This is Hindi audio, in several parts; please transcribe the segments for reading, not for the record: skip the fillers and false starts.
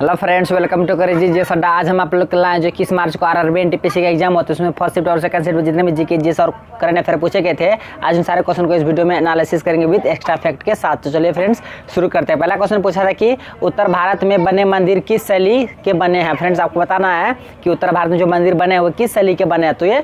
हेलो फ्रेंड्स, वेलकम टू करेजी जी सड्डा। आज हम आप लोग के लाए जो 21 मार्च को आरआरबी एनटीपीसी का एग्जाम होता है, उसमें फर्स्ट शिफ्ट और सेकंड शिफ्ट में जितने भी जीके जीएस और करंट अफेयर पूछे गए थे, आज उन सारे क्वेश्चन को इस वीडियो में एनालिसिस करेंगे विद एक्स्ट्रा फैक्ट के साथ। तो चलिए फ्रेंड्स शुरू करते हैं। पहला क्वेश्चन पूछा था कि उत्तर भारत में बने मंदिर किस शैली के बने हैं। फ्रेंड्स आपको बताना है कि उत्तर भारत में जो मंदिर बने हैं वो किस शैली के बने हैं। तो ये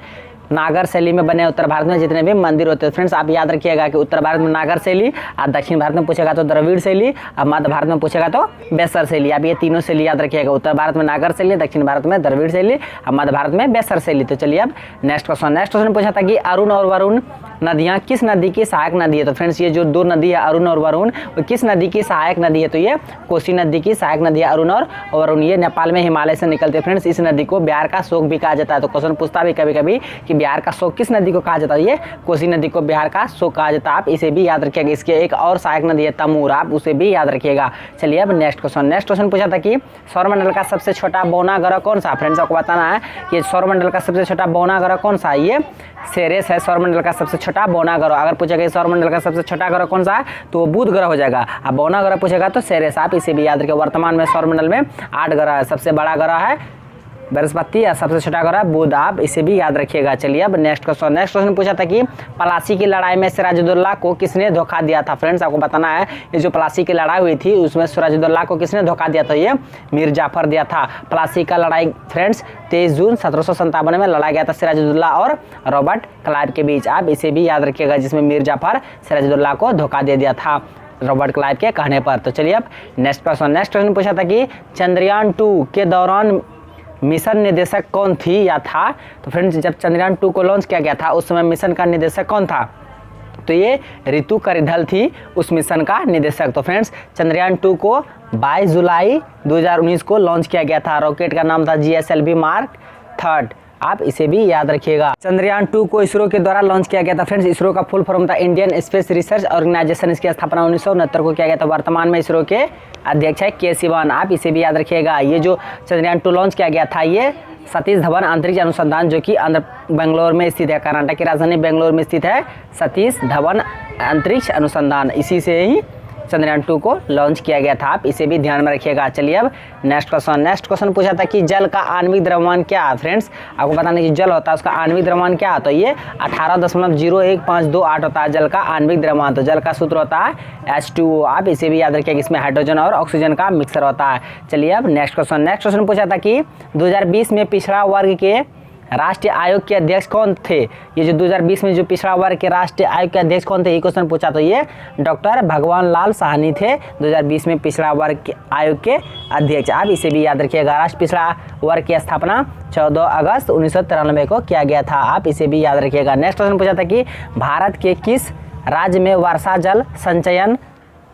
नागर शैली में बने उत्तर भारत में जितने भी मंदिर होते हैं। फ्रेंड्स आप याद रखिएगा कि उत्तर भारत में नागर शैली, और दक्षिण भारत में पूछेगा तो द्रविड़ शैली, और मध्य भारत में पूछेगा तो बेसर शैली। आप ये तीनों शैली याद रखिएगा। उत्तर भारत में नागर शैली, दक्षिण भारत में द्रविड़ शैली, और मध्य भारत में बेसर शैली। तो चलिए अब नेक्स्ट क्वेश्चन पूछा था कि अरुण और वरुण नदियाँ किस नदी की सहायक नदी है। तो फ्रेंड्स ये जो दो नदी है अरुण और वरुण, वो किस नदी की सहायक नदी है। तो ये कोसी नदी की सहायक नदी है अरुण और वरुण। ये नेपाल में हिमालय से निकलते हैं। फ्रेंड्स इस नदी को बिहार का शोक भी कहा जाता है। तो क्वेश्चन पूछता भी कभी कभी कि बिहार का शोक किस नदी को कहा जाता है। ये कोसी नदी को बिहार का शोक कहा जाता है। आप इसे भी याद रखिएगा। इसके एक और सहायक नदी है तमूर, आप उसे भी याद रखिएगा। चलिए अब नेक्स्ट क्वेश्चन पूछा था कि सौरमंडल का सबसे छोटा बौना ग्रह कौन सा। फ्रेंड्स आपको बताना है कि सौरमंडल का सबसे छोटा बौना ग्रह कौन सा है। ये सेरेस है सौरमंडल का सबसे छोटा बौना ग्रह। अगर पूछेगा सौरमंडल का सबसे छोटा ग्रह कौन सा है तो वो बुध ग्रह हो जाएगा। अब बौना ग्रह पूछेगा तो सेरेस, आप इसे भी याद रखिए। वर्तमान में सौरमंडल में 8 ग्रह है। सबसे बड़ा ग्रह है बृहस्पति, या सबसे छोटा ग्रह बुध, आप इसे भी याद रखिएगा। चलिए अब नेक्स्ट क्वेश्चन पूछा था कि प्लासी की लड़ाई में सिराजुद्दौला को किसने धोखा दिया था। फ्रेंड्स आपको बताना है ये जो प्लासी की लड़ाई हुई थी उसमें सिराजुद्दौला को किसने धोखा दिया था। ये मीर जाफर दिया था। प्लासी का लड़ाई फ्रेंड्स 23 जून 1757 में लड़ा गया था सिराजुद्दौला और रॉबर्ट क्लाइव के बीच, आप इसे भी याद रखिएगा, जिसमें मीर जाफर सिराजुद्दौला को धोखा दे दिया था रॉबर्ट क्लाइव के कहने पर। तो चलिए अब नेक्स्ट क्वेश्चन पूछा था कि चंद्रयान 2 के दौरान मिशन निदेशक कौन थी या था। तो फ्रेंड्स जब चंद्रयान 2 को लॉन्च किया गया था उस समय मिशन का निदेशक कौन था। तो ये रितु करिधल थी उस मिशन का निदेशक। तो फ्रेंड्स चंद्रयान 2 को 22 जुलाई 2019 को लॉन्च किया गया था। रॉकेट का नाम था GSLV मार्क 3, आप इसे भी याद रखिएगा। चंद्रयान 2 को इसरो के द्वारा लॉन्च किया गया था। फ्रेंड्स इसरो का फुल फॉर्म था इंडियन स्पेस रिसर्च ऑर्गेनाइजेशन। इसकी स्थापना 1969 को किया गया था। वर्तमान में इसरो के अध्यक्ष है के सिवान, आप इसे भी याद रखिएगा। ये जो चंद्रयान 2 लॉन्च किया गया था ये सतीश धवन अंतरिक्ष अनुसंधान जो कि बेंगलोर में स्थित है, कर्नाटक की राजधानी बेंगलोर में स्थित है सतीश धवन अंतरिक्ष अनुसंधान, इसी से ही चंद्रयान 2 को लॉन्च किया गया था। आप इसे भी ध्यान में रखिएगा। चलिए अब नेक्स्ट क्वेश्चन पूछा था कि जल का आणविक द्रव्यमान क्या है। फ्रेंड्स आपको बताना कि जल होता है उसका आणविक द्रव्यमान क्या है। तो ये 18.01528 होता है जल का आणविक द्रव्यमान। तो जल का सूत्र होता है H2O, आप इसे भी याद रखिएगा। इसमें हाइड्रोजन और ऑक्सीजन का मिक्सर होता है। चलिए अब नेक्स्ट क्वेश्चन पूछा था कि 2020 में पिछड़ा वर्ग के राष्ट्रीय आयोग के अध्यक्ष कौन थे। ये जो 2020 में जो पिछड़ा वर्ग के राष्ट्रीय आयोग के अध्यक्ष कौन थे ये क्वेश्चन पूछा। तो ये डॉक्टर भगवान लाल साहनी थे 2020 में पिछड़ा वर्ग के आयोग के अध्यक्ष, आप इसे भी याद रखिएगा। राष्ट्रीय पिछड़ा वर्ग की स्थापना 14 अगस्त 1993 को किया गया था, आप इसे भी याद रखिएगा। नेक्स्ट क्वेश्चन पूछा था कि भारत के किस राज्य में वर्षा जल संचयन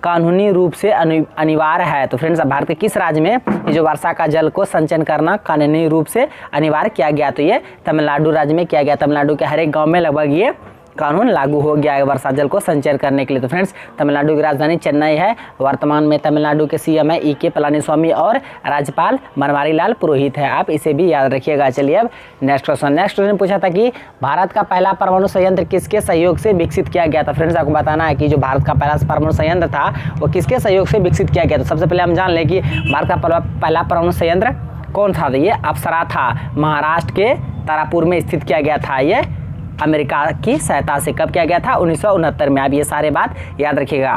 कानूनी रूप से अनिवार्य है। तो फ्रेंड्स भारत के किस राज्य में ये जो वर्षा का जल को संचयन करना कानूनी रूप से अनिवार्य किया गया। तो ये तमिलनाडु राज्य में किया गया। तमिलनाडु के हर एक गांव में लगभग ये कानून लागू हो गया है वर्षा जल को संचयन करने के लिए। तो फ्रेंड्स तमिलनाडु की राजधानी चेन्नई है। वर्तमान में तमिलनाडु के CM है EK पलानीस्वामी और राज्यपाल बनवारी लाल पुरोहित है, आप इसे भी याद रखिएगा। चलिए अब नेक्स्ट क्वेश्चन पूछा था कि भारत का पहला परमाणु संयंत्र किसके सहयोग से विकसित किया गया था। फ्रेंड्स आपको बताना है कि जो भारत का पहला परमाणु संयंत्र था वो किसके सहयोग से विकसित किया गया। तो सबसे पहले हम जान लें कि भारत का पहला परमाणु संयंत्र कौन था। तो ये अप्सरा था, महाराष्ट्र के तारापुर में स्थित किया गया था। ये अमेरिका की सहायता से कब किया गया था 1969 में, आप ये सारे बात याद रखिएगा।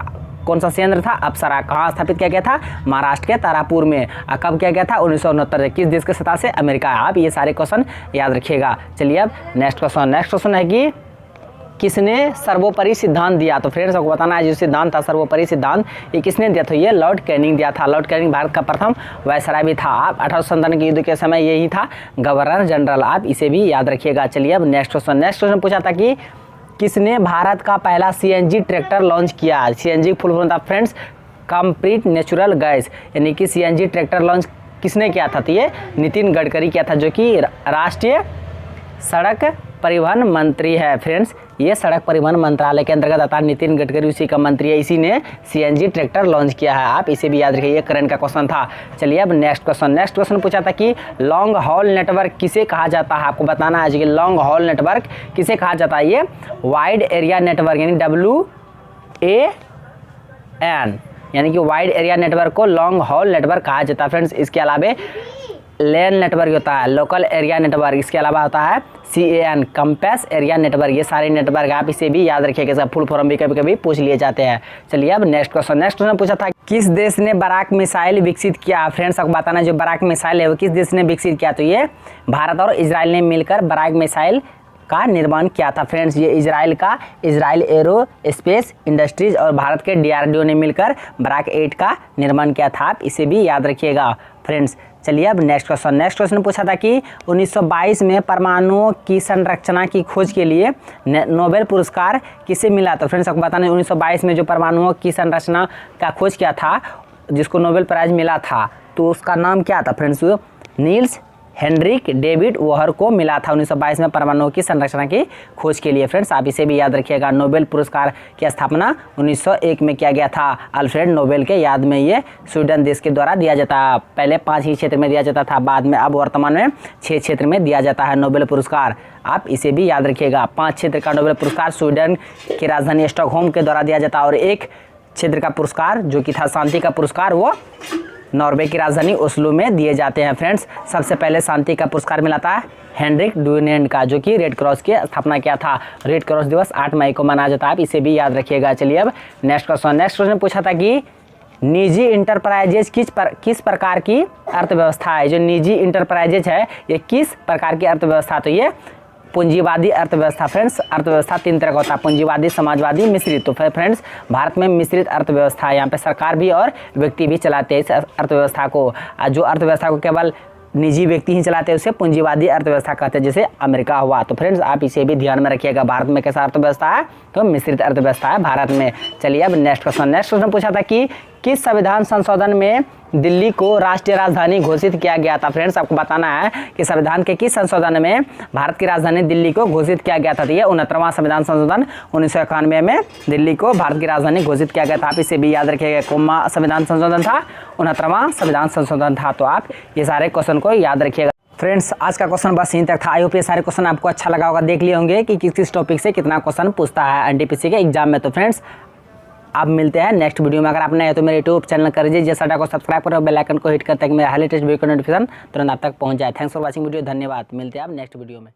कौन सा संयंत्र था अप्सरा, कहाँ स्थापित किया गया था महाराष्ट्र के तारापुर में, कब किया गया था 1969, किस देश के सहायता से अमेरिका, आप ये सारे क्वेश्चन याद रखिएगा। चलिए अब नेक्स्ट क्वेश्चन है कि किसने सर्वोपरि सिद्धांत दिया। तो फ्रेंड्स आपको बताना है जो सिद्धांत था सर्वोपरि सिद्धांत ये किसने दिया। तो ये लॉर्ड कैनिंग दिया था। लॉर्ड कैनिंग भारत का प्रथम वायसराय भी था। आप 1857 के युद्ध के समय यही था गवर्नर जनरल, आप इसे भी याद रखिएगा। चलिए अब नेक्स्ट क्वेश्चन पूछा था कि किसने भारत का पहला CNG ट्रैक्टर लॉन्च किया। CNG फुल फॉर्म था फ्रेंड्स कंप्लीट नेचुरल गैस, यानी कि CNG ट्रैक्टर लॉन्च किसने किया था। तो ये नितिन गडकरी किया था जो कि राष्ट्रीय सड़क परिवहन मंत्री है। फ्रेंड्स ये सड़क परिवहन मंत्रालय के अंतर्गत आता है। नितिन गडकरी उसी का मंत्री है, इसी ने CNG ट्रैक्टर लॉन्च किया है, आप इसे भी याद रखिए। ये करंट का क्वेश्चन था। चलिए अब नेक्स्ट क्वेश्चन पूछा था कि लॉन्ग हॉल नेटवर्क किसे कहा जाता है। आपको बताना है कि लॉन्ग हॉल नेटवर्क किसे कहा जाता है। ये वाइड एरिया नेटवर्क यानी WAN यानी कि वाइड एरिया नेटवर्क को लॉन्ग हॉल नेटवर्क कहा जाता है फ्रेंड्स। इसके अलावा लैन नेटवर्क होता है, लोकल एरिया नेटवर्क। इसके अलावा होता है CAN कंपैस एरिया नेटवर्क। ये सारे नेटवर्क आप इसे भी याद रखिएगा, इसका फुल फॉर्म भी कभी कभी पूछ लिए जाते हैं। चलिए अब नेक्स्ट क्वेश्चन पूछा था किस देश ने बराक मिसाइल विकसित किया। फ्रेंड्स आपको बताना जो बराक मिसाइल है वो किस देश ने विकसित किया, तो ये भारत और इजराइल ने मिलकर बराक मिसाइल का निर्माण किया था। फ्रेंड्स ये इजराइल एरो स्पेस इंडस्ट्रीज और भारत के DRDO ने मिलकर बराक 8 का निर्माण किया था, आप इसे भी याद रखिएगा फ्रेंड्स। चलिए अब नेक्स्ट क्वेश्चन पूछा था कि 1922 में परमाणुओं की संरचना की खोज के लिए नोबेल पुरस्कार किसे मिला। तो फ्रेंड्स आपको बताना 1922 में जो परमाणुओं की संरचना का खोज किया था जिसको नोबेल प्राइज मिला था, तो उसका नाम क्या था फ्रेंड्स, नील्स हेनरिक डेविड वोहर को मिला था 1922 में परमाणुओं की संरचना की खोज के लिए। फ्रेंड्स आप इसे भी याद रखिएगा। नोबेल पुरस्कार की स्थापना 1901 में किया गया था। अल्फ्रेड नोबेल के याद में ये स्वीडन देश के द्वारा दिया जाता है। पहले 5 ही क्षेत्र में दिया जाता था, बाद में अब वर्तमान में 6 क्षेत्र में दिया जाता है नोबेल पुरस्कार। आप इसे भी याद रखिएगा। 5 क्षेत्र का नोबेल पुरस्कार स्वीडन की राजधानी स्टॉकहोम के द्वारा दिया जाता है और 1 क्षेत्र का पुरस्कार जो कि था शांति का पुरस्कार वो नॉर्वे की राजधानी ओस्लो में दिए जाते हैं। फ्रेंड्स सबसे पहले शांति का पुरस्कार मिला था हेनरिक डुनेंट का, जो कि रेड क्रॉस की स्थापना किया था। रेड क्रॉस दिवस 8 मई को मनाया जाता है, आप इसे भी याद रखिएगा। चलिए अब नेक्स्ट क्वेश्चन पूछा था कि निजी इंटरप्राइजेज किस प्रकार की अर्थव्यवस्था है। जो निजी इंटरप्राइजेज है ये किस प्रकार की अर्थव्यवस्था, तो ये पूंजीवादी अर्थव्यवस्था। फ्रेंड्स अर्थव्यवस्था 3 तरह का होता है, पूंजीवादी, समाजवादी, मिश्रित। तो फ्रेंड्स भारत में मिश्रित अर्थव्यवस्था है, यहाँ पे सरकार भी और व्यक्ति भी चलाते हैं इस अर्थव्यवस्था को। जो अर्थव्यवस्था को केवल निजी व्यक्ति ही चलाते हैं उसे पूंजीवादी अर्थव्यवस्था कहते हैं, जैसे अमेरिका हुआ। तो फ्रेंड्स आप इसे भी ध्यान में रखिएगा। भारत में कैसा अर्थव्यवस्था है, तो मिश्रित अर्थव्यवस्था है भारत में। चलिए अब नेक्स्ट क्वेश्चन पूछा था कि किस संविधान संशोधन में दिल्ली को राष्ट्रीय राजधानी घोषित किया गया था। फ्रेंड्स आपको बताना है कि संविधान के किस संशोधन में भारत की राजधानी दिल्ली को घोषित किया गया था। तो ये 69वां संविधान संशोधन 1991 में दिल्ली को भारत की राजधानी घोषित किया गया था, आप इसे भी याद रखिएगा। कौन संविधान संशोधन था, 69वां संविधान संशोधन था। तो आप ये सारे क्वेश्चन को याद रखिएगा। फ्रेंड्स आज का क्वेश्चन बस यहीं तक था। आई होप ये सारे क्वेश्चन आपको अच्छा लगा होगा, देख लिए होंगे कि किस किस टॉपिक से कितना क्वेश्चन पूछता है NTPC के एग्जाम में। तो फ्रेंड्स अब मिलते हैं नेक्स्ट वीडियो में। अगर आप नए हैं तो मेरे यूट्यूब चैनल कर दीजिए, जैसा को सब्सक्राइब करो, बेल आइकन को हिट करते हैं कि मेरा हाईलाइटेस्ट वीडियो का नोटिफिकेशन तुरंत आप तक पहुंच जाए। थैंक्स फॉर वॉचिंग वीडियो, धन्यवाद। मिलते हैं आप नेक्स्ट वीडियो में।